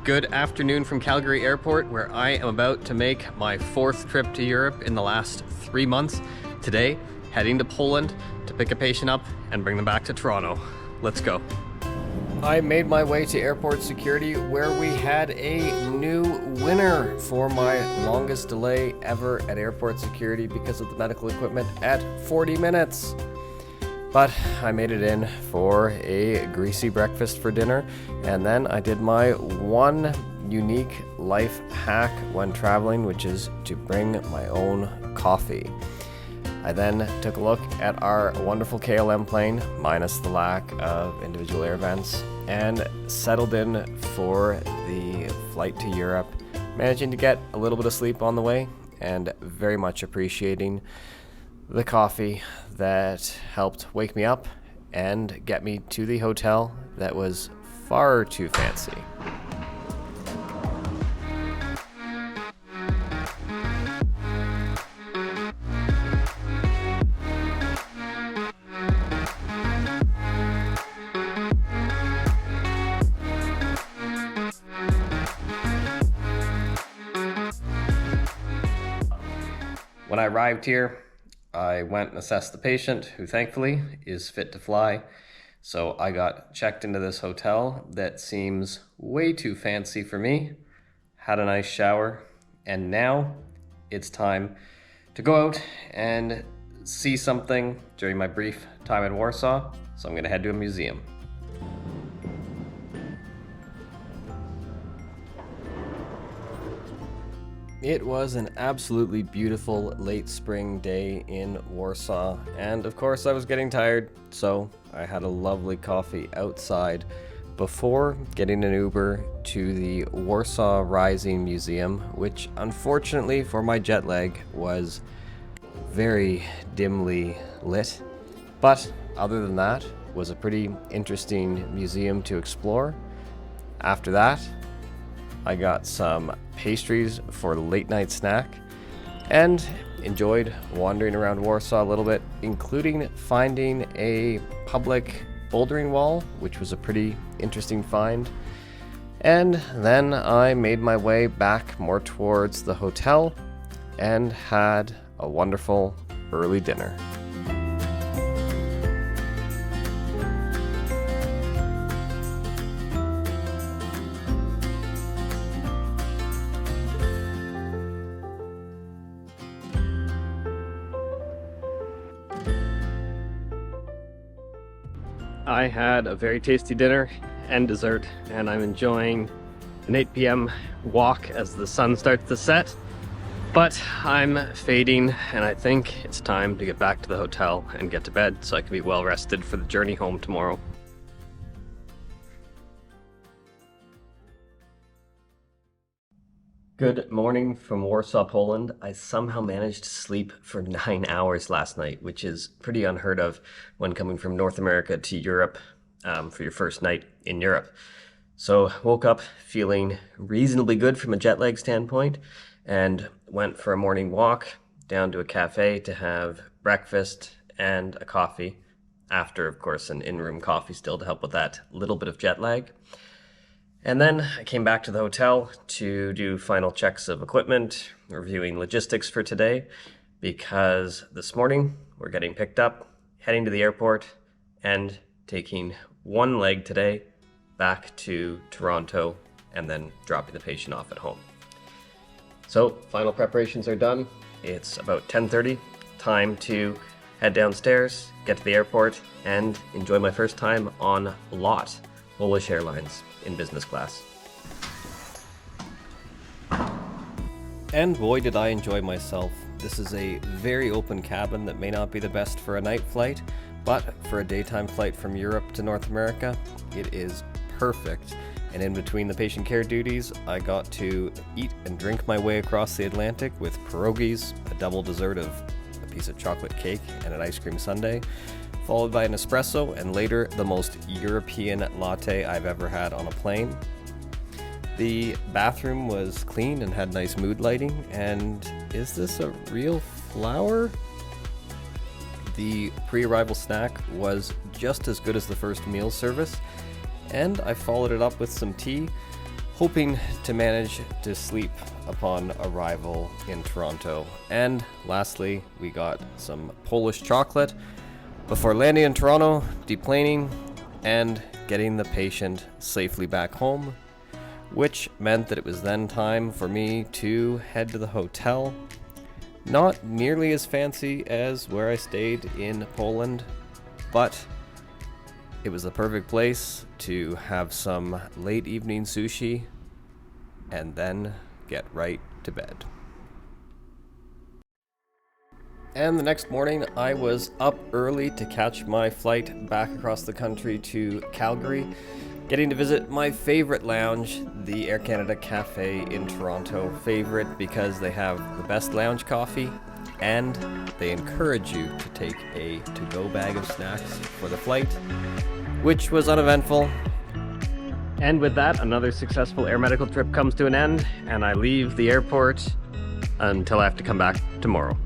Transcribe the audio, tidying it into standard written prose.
Good afternoon from Calgary Airport, where I am about to make my 4th trip to Europe in the last 3 months. Today, heading to Poland to pick a patient up and bring them back to Toronto. Let's go. I made my way to airport security, where we had a new winner for my longest delay ever at airport security because of the medical equipment at 40 minutes. But I made it in for a greasy breakfast for dinner, and then I did my one unique life hack when traveling, which is to bring my own coffee. I then took a look at our wonderful KLM plane, minus the lack of individual air vents, and settled in for the flight to Europe, managing to get a little bit of sleep on the way, and very much appreciating the coffee that helped wake me up and get me to the hotel that was far too fancy. When I arrived here, I went and assessed the patient, who thankfully is fit to fly. So I got checked into this hotel that seems way too fancy for me, had a nice shower, and now it's time to go out and see something during my brief time in Warsaw. So I'm gonna head to a museum. It was an absolutely beautiful late spring day in Warsaw, and of course I was getting tired, so I had a lovely coffee outside before getting an Uber to the Warsaw Rising Museum, which unfortunately for my jet lag was very dimly lit, but other than that was a pretty interesting museum to explore. After that, I got some pastries for a late night snack and enjoyed wandering around Warsaw a little bit, including finding a public bouldering wall, which was a pretty interesting find. And then I made my way back more towards the hotel and had a wonderful early dinner. I had a very tasty dinner and dessert, and I'm enjoying an 8 p.m. walk as the sun starts to set. But I'm fading, and I think it's time to get back to the hotel and get to bed so I can be well rested for the journey home tomorrow. Good morning from Warsaw, Poland. I somehow managed to sleep for 9 hours last night, which is pretty unheard of when coming from North America to Europe for your first night in Europe. So woke up feeling reasonably good from a jet lag standpoint and went for a morning walk down to a cafe to have breakfast and a coffee, after, of course, an in-room coffee still to help with that little bit of jet lag. And then I came back to the hotel to do final checks of equipment, reviewing logistics for today, because this morning we're getting picked up, heading to the airport, and taking one leg today back to Toronto, and then dropping the patient off at home. So final preparations are done. It's about 10:30, time to head downstairs, get to the airport, and enjoy my first time on LOT, Polish Airlines, in business class. And boy did I enjoy myself. This is a very open cabin that may not be the best for a night flight, but for a daytime flight from Europe to North America, it is perfect. And in between the patient care duties, I got to eat and drink my way across the Atlantic with pierogies, a double dessert of a piece of chocolate cake and an ice cream sundae, followed by an espresso, and later the most European latte I've ever had on a plane. The bathroom was clean and had nice mood lighting, and is this a real flower? The pre-arrival snack was just as good as the first meal service, and I followed it up with some tea. hoping to manage to sleep upon arrival in Toronto. And lastly, we got some Polish chocolate before landing in Toronto, deplaning, and getting the patient safely back home, which meant that it was then time for me to head to the hotel. Not nearly as fancy as where I stayed in Poland, but it was the perfect place to have some late evening sushi and then get right to bed. And the next morning, I was up early to catch my flight back across the country to Calgary, getting to visit my favorite lounge, the Air Canada Cafe in Toronto. Favorite because they have the best lounge coffee, and they encourage you to take a to-go bag of snacks for the flight, which was uneventful. And with that, another successful air medical trip comes to an end, and I leave the airport until I have to come back tomorrow.